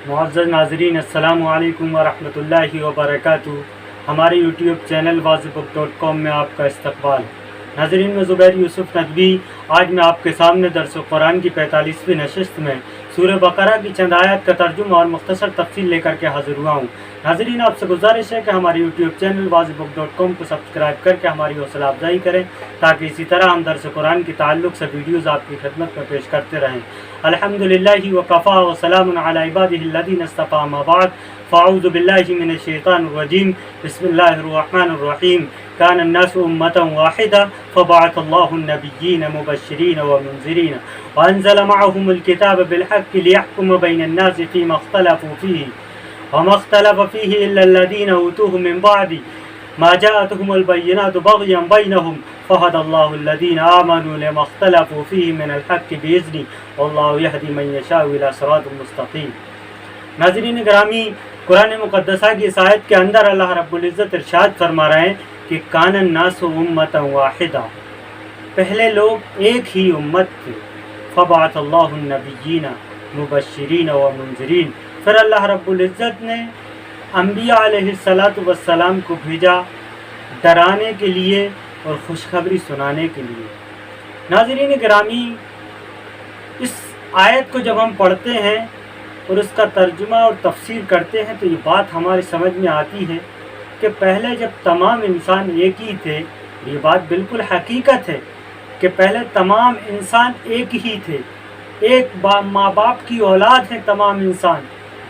معزز ناظرین السلام علیکم ورحمۃ اللہ وبرکاتہ۔ ہمارے یوٹیوب چینل واضحbook.com میں آپ کا استقبال۔ ناظرین، میں زبیر یوسف ندوی آج میں آپ کے سامنے درس قرآن کی 45ویں نشست میں سورہ بقرہ کی چند آیات کا ترجمہ اور مختصر تفصیل لے کر کے حاضر ہوا ہوں۔ ناظرین، آپ سے گزارش ہے کہ ہمارے یوٹیوب چینل واضحbook.com کو سبسکرائب کر کے ہماری حوصلہ افزائی کریں تاکہ اسی طرح ہم درس قرآن کے تعلق سے ویڈیوز آپ کی خدمت میں پیش کرتے رہیں۔ الحمدللہ وکفا وسلام علی عبادہ الذین اصطفی، اما بعد فاعوذ باللہ من الشیطان الرجیم، بسم اللہ الرحمن الرحیم۔ کان الناس امۃ واحدہ فبعث اللہ النبیین مبشرین ومنذرین وانزل معهم الکتاب بالحق لیحکم بین الناس فیما اختلفوا فیہ وما اختلف فیہ الا الذین اوتوہ من بعد ما جاءتهم البینات بغیا بینہم فہدى اللہ الذین آمنوا لما اختلفوا فیہ من الحق بإذنہ واللہ یہدی من یشاء الی صراط مستقیم۔ ناظرین گرامی، قرآن مقدسہ کی اس آیت کے اندر اللہ رب العزت ارشاد فرما رہے ہیں کہ کان الناس امۃ واحدہ، پہلے لوگ ایک ہی امت تھے۔ فبعث اللہ النبیین مبشرین و منذرین، پھر اللہ رب العزت نے انبیاء علیہ السلام کو بھیجا ڈرانے کے لیے اور خوشخبری سنانے کے لیے۔ ناظرین گرامی، اس آیت کو جب ہم پڑھتے ہیں اور اس کا ترجمہ اور تفسیر کرتے ہیں تو یہ بات ہماری سمجھ میں آتی ہے کہ پہلے جب تمام انسان ایک ہی تھے، یہ بات بالکل حقیقت ہے کہ پہلے تمام انسان ایک ہی تھے، ایک ماں باپ کی اولاد ہیں تمام انسان۔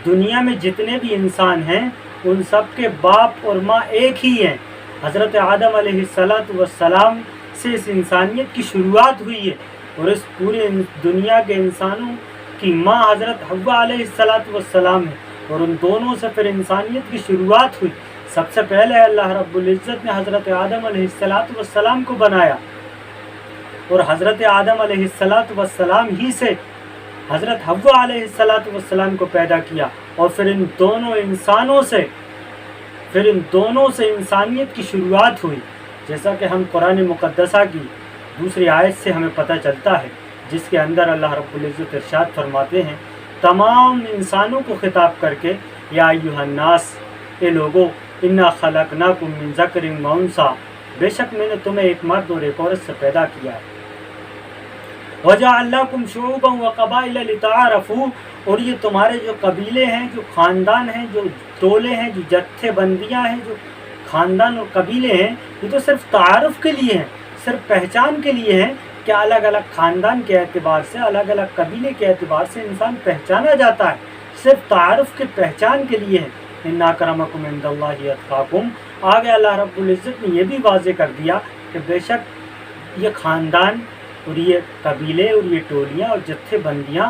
دنیا میں جتنے بھی انسان ہیں ان سب کے باپ اور ماں ایک ہی ہیں۔ حضرت آدم علیہ السلام سے اس انسانیت کی شروعات ہوئی ہے، اور اس پورے دنیا کے انسانوں کی ماں حضرت حوا علیہ السلام ہے، اور ان دونوں سے پھر انسانیت کی شروعات ہوئی۔ سب سے پہلے اللہ رب العزت نے حضرت آدم علیہ السلام کو بنایا، اور حضرت آدم علیہ السلام ہی سے حضرت حوا علیہ السلام کو پیدا کیا، اور پھر ان دونوں سے انسانیت کی شروعات ہوئی، جیسا کہ ہم قرآن مقدسہ کی دوسری آیت سے ہمیں پتہ چلتا ہے، جس کے اندر اللہ رب العزت ارشاد فرماتے ہیں تمام انسانوں کو خطاب کر کے، یا ایھا الناس، اے لوگو، انا خلقناکم من ذکر و انثی، بے شک میں نے تمہیں ایک مرد اور ایک عورت سے پیدا کیا ہے۔ وجعلناکم شعوبا وقبائل لتعارفوا، اور یہ تمہارے جو قبیلے ہیں، جو خاندان ہیں، جو ٹولے ہیں، جو جتھے بندیاں ہیں، جو خاندان اور قبیلے ہیں، یہ تو صرف تعارف کے لیے ہیں، صرف پہچان کے لیے ہیں کہ الگ الگ خاندان کے اعتبار سے، الگ الگ قبیلے کے اعتبار سے انسان پہچانا جاتا ہے، صرف تعارف کے پہچان کے لیے ہے۔ ان اکرمکم عند اللہ اتقاکم، آگے اللہ رب العزت نے یہ بھی واضح کر دیا کہ بے شک یہ خاندان اور یہ قبیلے اور یہ ٹولیاں اور جتھے بندیاں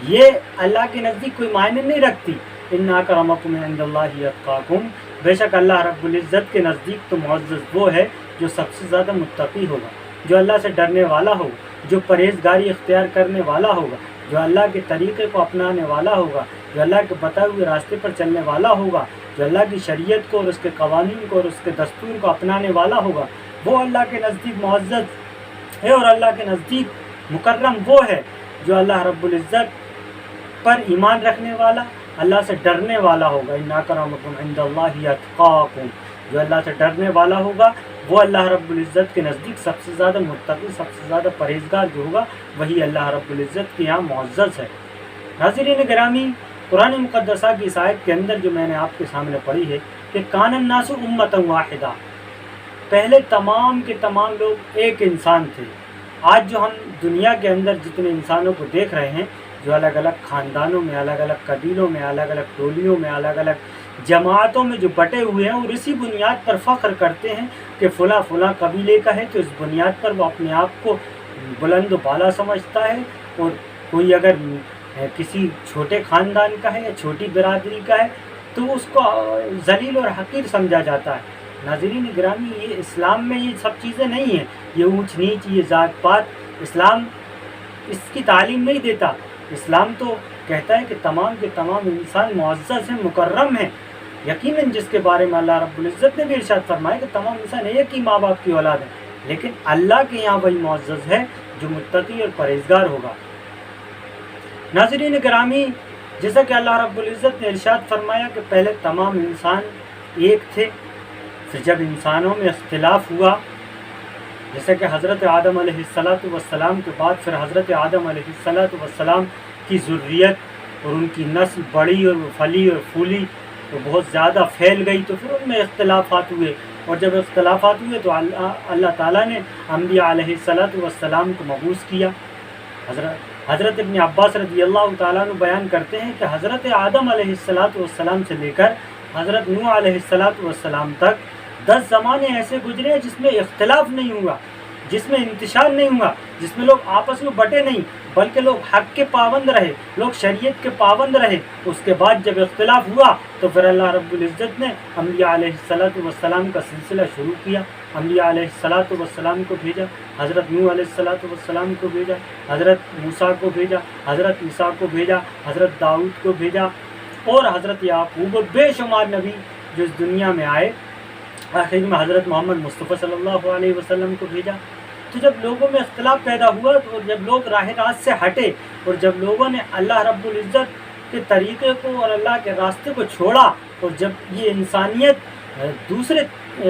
یہ اللہ کے نزدیک کوئی معنی نہیں رکھتی۔ ان اکرمکم عند اللہ اتقاکم، بے شک اللہ رب العزت کے نزدیک تو معزز وہ ہے جو سب سے زیادہ متقی ہوگا، جو اللہ سے ڈرنے والا ہوگا، جو پرہیزگاری اختیار کرنے والا ہوگا، جو اللہ کے طریقے کو اپنانے والا ہوگا، جو اللہ کے بتائے ہوئے راستے پر چلنے والا ہوگا، جو اللہ کی شریعت کو اور اس کے قوانین کو اور اس کے دستور کو اپنانے والا ہوگا، وہ اللہ کے نزدیک معزز ہے، اور اللہ کے نزدیک مکرم وہ ہے جو اللہ رب العزت پر ایمان رکھنے والا، اللہ سے ڈرنے والا ہوگا۔ ان اکرمکم عند اللہ اتقاکم، جو اللہ سے ڈرنے والا ہوگا وہ اللہ رب العزت کے نزدیک سب سے زیادہ متقی، سب سے زیادہ پرہیزگار جو ہوگا وہی اللہ رب العزت کے یہاں معزز ہے۔ ناظرین گرامی، قرآن مقدسہ کی اس آیت کے اندر جو میں نے آپ کے سامنے پڑھی ہے کہ کان الناس امۃ واحدہ، پہلے تمام کے تمام لوگ ایک انسان تھے۔ آج جو ہم دنیا کے اندر جتنے انسانوں کو دیکھ رہے ہیں، جو الگ الگ خاندانوں میں، الگ الگ قبیلوں میں، الگ الگ ٹولیوں میں، الگ الگ جماعتوں میں جو بٹے ہوئے ہیں، اور اسی بنیاد پر فخر کرتے ہیں کہ فلاں فلاں قبیلے کا ہے، تو اس بنیاد پر وہ اپنے آپ کو بلند و بالا سمجھتا ہے، اور کوئی اگر کسی چھوٹے خاندان کا ہے یا چھوٹی برادری کا ہے تو اس کو ذلیل اور حقیر سمجھا جاتا ہے۔ ناظرین گرامی، یہ اسلام میں یہ سب چیزیں نہیں ہیں، یہ اونچ نیچ، یہ ذات پات اسلام اس کی تعلیم نہیں دیتا۔ اسلام تو کہتا ہے کہ تمام کے تمام انسان معزز ہیں، مکرم ہیں۔ یقیناً جس کے بارے میں اللہ رب العزت نے بھی ارشاد فرمایا کہ تمام انسان ایک ہی ماں باپ کی اولاد ہیں، لیکن اللہ کے یہاں وہی معزز ہے جو متقی اور پرہیزگار ہوگا۔ ناظرین گرامی، جیسا کہ اللہ رب العزت نے ارشاد فرمایا کہ پہلے تمام انسان ایک تھے، پھر جب انسانوں میں اختلاف ہوا، جیسا کہ حضرت آدم علیہ السلام کے بعد پھر حضرت آدم علیہ السلام کی ذریت اور ان کی نسل بڑی اور پھلی اور پھولی تو بہت زیادہ پھیل گئی، تو پھر ان میں اختلافات ہوئے، اور جب اختلافات ہوئے تو اللہ تعالیٰ نے انبیاء علیہ السلام کو مبعوث کیا۔ حضرت ابن عباس رضی اللہ تعالیٰ عنہ بیان کرتے ہیں کہ حضرت آدم علیہ السلام سے لے کر حضرت نوح علیہ السلام تک 10 زمانے ایسے گزرے ہیں جس میں اختلاف نہیں ہوا، جس میں انتشار نہیں ہوا، جس میں لوگ آپس میں بٹے نہیں، بلکہ لوگ حق کے پابند رہے، لوگ شریعت کے پابند رہے۔ اس کے بعد جب اختلاف ہوا تو پھر اللہ رب العزت نے انبیاء علیہ السلام کا سلسلہ شروع کیا، انبیاء علیہ السلام کو بھیجا، حضرت نوح علیہ السلام کو بھیجا، حضرت موسیٰ کو بھیجا، حضرت عیسیٰ کو بھیجا، حضرت داؤد کو بھیجا، اور حضرت یعقوب اور بے شمار نبی جو اس دنیا میں آئے، آخر میں حضرت محمد مصطفیٰ صلی اللہ علیہ وسلم کو بھیجا۔ تو جب لوگوں میں اختلاف پیدا ہوا، تو جب لوگ راہ راست سے ہٹے اور جب لوگوں نے اللہ رب العزت کے طریقے کو اور اللہ کے راستے کو چھوڑا، اور جب یہ انسانیت دوسرے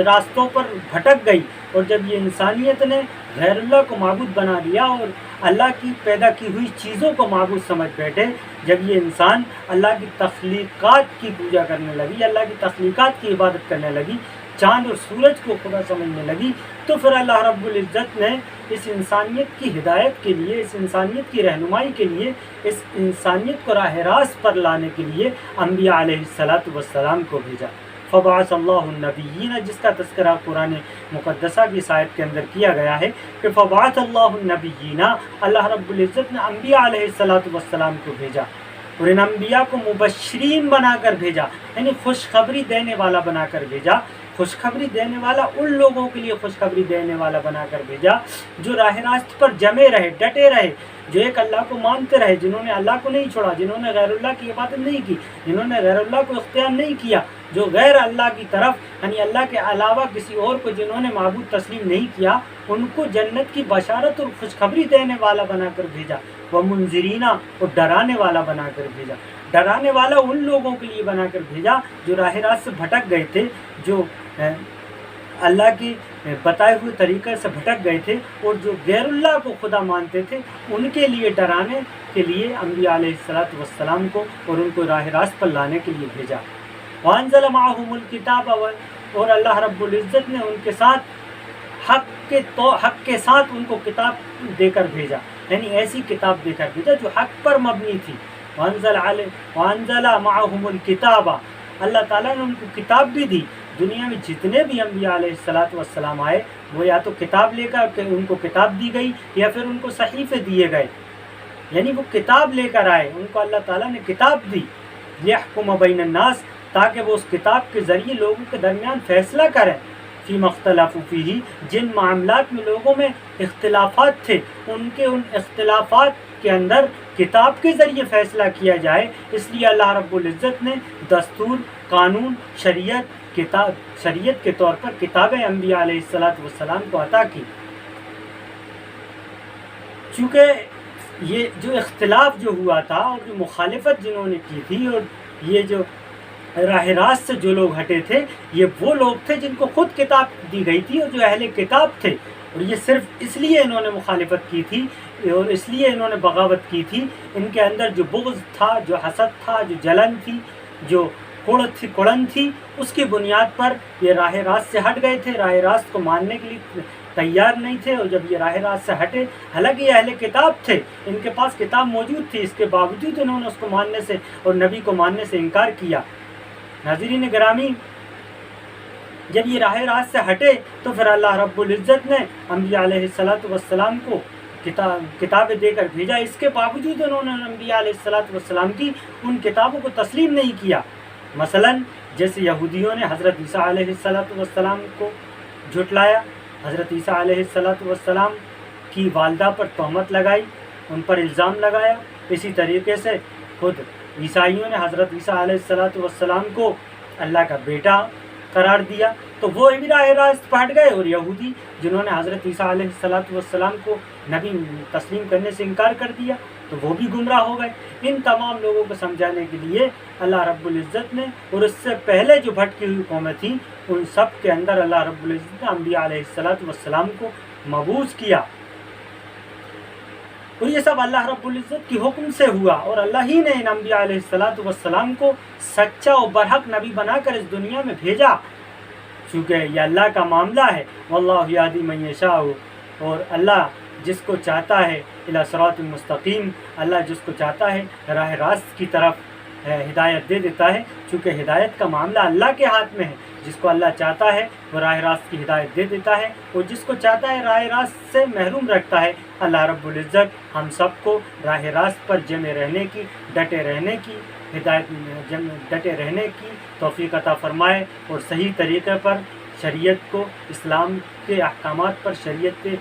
راستوں پر بھٹک گئی، اور جب یہ انسانیت نے غیر اللہ کو معبود بنا لیا اور اللہ کی پیدا کی ہوئی چیزوں کو معبود سمجھ بیٹھے، جب یہ انسان اللہ کی تخلیقات کی پوجا کرنے لگی، اللہ کی تخلیقات کی عبادت کرنے لگی، چاند اور سورج کو خدا سمجھنے لگی، تو پھر اللہ رب العزت نے اس انسانیت کی ہدایت کے لیے، اس انسانیت کی رہنمائی کے لیے، اس انسانیت کو راہ راست پر لانے کے لیے انبیاء علیہ السلام کو بھیجا۔ فبعث اللہ النبیین، جس کا تذکرہ قرآن مقدسہ کی آیت کے اندر کیا گیا ہے کہ فبعث اللہ النبیین، اللہ رب العزت نے انبیاء علیہ السلام کو بھیجا، اور ان انبیاء کو مبشرین بنا کر بھیجا، یعنی خوشخبری دینے والا بنا کر بھیجا، خوشخبری دینے والا ان لوگوں کے لیے خوشخبری دینے والا بنا کر بھیجا جو راہ راست پر جمے رہے، ڈٹے رہے، جو ایک اللہ کو مانتے رہے، جنہوں نے اللہ کو نہیں چھوڑا، جنہوں نے غیر اللہ کی عبادت نہیں کی، جنہوں نے غیر اللہ کو اختیار نہیں کیا، جو غیر اللہ کی طرف یعنی اللہ کے علاوہ کسی اور کو جنہوں نے معبود تسلیم نہیں کیا، ان کو جنت کی بشارت اور خوشخبری دینے والا بنا کر بھیجا، وہ منذرینہ اور ڈرانے والا بنا کر بھیجا۔ ڈرانے والا ان لوگوں کے لیے بنا کر بھیجا جو راہ راست سے بھٹک گئے تھے، جو اللہ کی بتائے ہوئے طریقے سے بھٹک گئے تھے، اور جو غیر اللہ کو خدا مانتے تھے، ان کے لیے ڈرانے کے لیے انبیاء علیہ السلام کو اور ان کو راہ راست پر لانے کے لیے بھیجا۔ وَأَنزَلَ مَعَهُمُ الْكِتَابَ، اور اللہ رب العزت نے ان کے ساتھ حق کے ساتھ ان کو کتاب دے کر بھیجا، یعنی ایسی کتاب دے کر بھیجا جو حق پر مبنی تھی۔ وَأَنزَلَ مَعَهُمُ الْكِتَابَ، اللہ تعالیٰ نے ان کو کتاب بھی دی۔ دنیا میں جتنے بھی انبیاء علیہ السلام آئے، وہ یا تو کتاب لے کر کہ ان کو کتاب دی گئی، یا پھر ان کو صحیفے دیے گئے، یعنی وہ کتاب لے کر آئے، ان کو اللہ تعالیٰ نے کتاب دی۔ لِيَحْكُمَ بَيْنَ النَّاسِ، تاکہ وہ اس کتاب کے ذریعے لوگوں کے درمیان فیصلہ کریں۔ فِيمَا اخْتَلَفُوا فِيهِ، جن معاملات میں لوگوں میں اختلافات تھے، ان اختلافات کے اندر کتاب کے ذریعے فیصلہ کیا جائے۔ اس لیے اللہ رب العزت نے دستور، قانون، شریعت کے طور پر کتابیں انبیاء علیہ السلام کو عطا کی۔ چونکہ یہ جو اختلاف جو ہوا تھا اور جو مخالفت جنہوں نے کی تھی، اور یہ جو راہ راست سے جو لوگ ہٹے تھے، یہ وہ لوگ تھے جن کو خود کتاب دی گئی تھی اور جو اہل کتاب تھے، اور یہ صرف اس لیے انہوں نے مخالفت کی تھی اور اس لیے انہوں نے بغاوت کی تھی۔ ان کے اندر جو بغض تھا، جو حسد تھا، جو جلن تھی، جو کڑن تھی، اس کی بنیاد پر یہ راہ راست سے ہٹ گئے تھے، راہ راست کو ماننے کے لیے تیار نہیں تھے۔ اور جب یہ راہ راست سے ہٹے، حالانکہ یہ اہل کتاب تھے، ان کے پاس کتاب موجود تھی، اس کے باوجود انہوں نے اس کو ماننے سے اور نبی کو ماننے سے انکار کیا۔ ناظرین گرامی، جب یہ راہ راست سے ہٹے تو پھر اللہ رب العزت نے انبیاء علیہ السلام کو کتابیں دے کر بھیجا۔ اس کے باوجود انہوں نے انبیاء علیہ السلام کی ان کتابوں کو تسلیم نہیں کیا۔ مثلا جیسے یہودیوں نے حضرت عیسیٰ علیہ السلام کو جھٹلایا، حضرت عیسیٰ علیہ السلام کی والدہ پر تہمت لگائی، ان پر الزام لگایا۔ اسی طریقے سے خود عیسائیوں نے حضرت عیسیٰ علیہ السلام کو اللہ کا بیٹا قرار دیا، تو وہ بھی راہ راست پھٹ گئے۔ اور یہودی جنہوں نے حضرت عیسیٰ علیہ السلام کو نبی تسلیم کرنے سے انکار کر دیا، تو وہ بھی گمراہ ہو گئے۔ ان تمام لوگوں کو سمجھانے کے لیے اللہ رب العزت نے، اور اس سے پہلے جو بھٹکی ہوئی قومیں تھیں ان سب کے اندر اللہ رب العزت نے انبیاء علیہ السلام کو مبعوث کیا، اور یہ سب اللہ رب العزت کی حکم سے ہوا، اور اللہ ہی نے ان انبیاء علیہ السلام کو سچا و برحق نبی بنا کر اس دنیا میں بھیجا، چونکہ یہ اللہ کا معاملہ ہے۔ واللہ یہدی من یشاء، اور اللہ جس کو چاہتا ہے الی صراط مستقیم، اللہ جس کو چاہتا ہے راہ راست کی طرف ہدایت دے دیتا ہے، چونکہ ہدایت کا معاملہ اللہ کے ہاتھ میں ہے۔ جس کو اللہ چاہتا ہے وہ راہ راست کی ہدایت دے دیتا ہے، اور جس کو چاہتا ہے راہ راست سے محروم رکھتا ہے۔ اللہ رب العزت ہم سب کو راہ راست پر جمے رہنے کی، ڈٹے رہنے کی ڈٹے رہنے کی توفیق عطا فرمائے، اور صحیح طریقے پر شریعت کو، اسلام کے احکامات پر، شریعت کے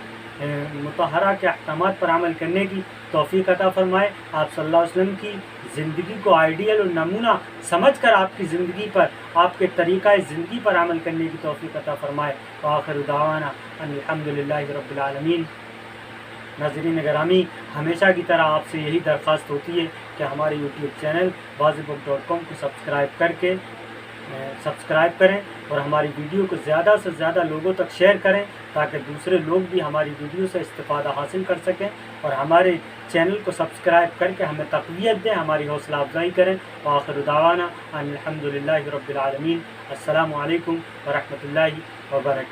مطہرہ کے احکامات پر عمل کرنے کی توفیق عطا فرمائے۔ آپ صلی اللہ علیہ وسلم کی زندگی کو آئیڈیل اور نمونہ سمجھ کر آپ کی زندگی پر، آپ کے طریقہ زندگی پر عمل کرنے کی توفیق عطا فرمائے۔ وآخر دعوانا ان الحمدللہ رب العالمین۔ ناظرین گرامی، ہمیشہ کی طرح آپ سے یہی درخواست ہوتی ہے کہ ہمارے یوٹیوب چینل wazibbook.com کو سبسکرائب کریں، اور ہماری ویڈیو کو زیادہ سے زیادہ لوگوں تک شیئر کریں، تاکہ دوسرے لوگ بھی ہماری ویڈیو سے استفادہ حاصل کر سکیں، اور ہمارے چینل کو سبسکرائب کر کے ہمیں تقویت دیں، ہماری حوصلہ افزائی کریں۔ وآخر دعوانا ان الحمدللہ رب العالمین۔ السلام علیکم ورحمۃ اللہ وبرکاتہ۔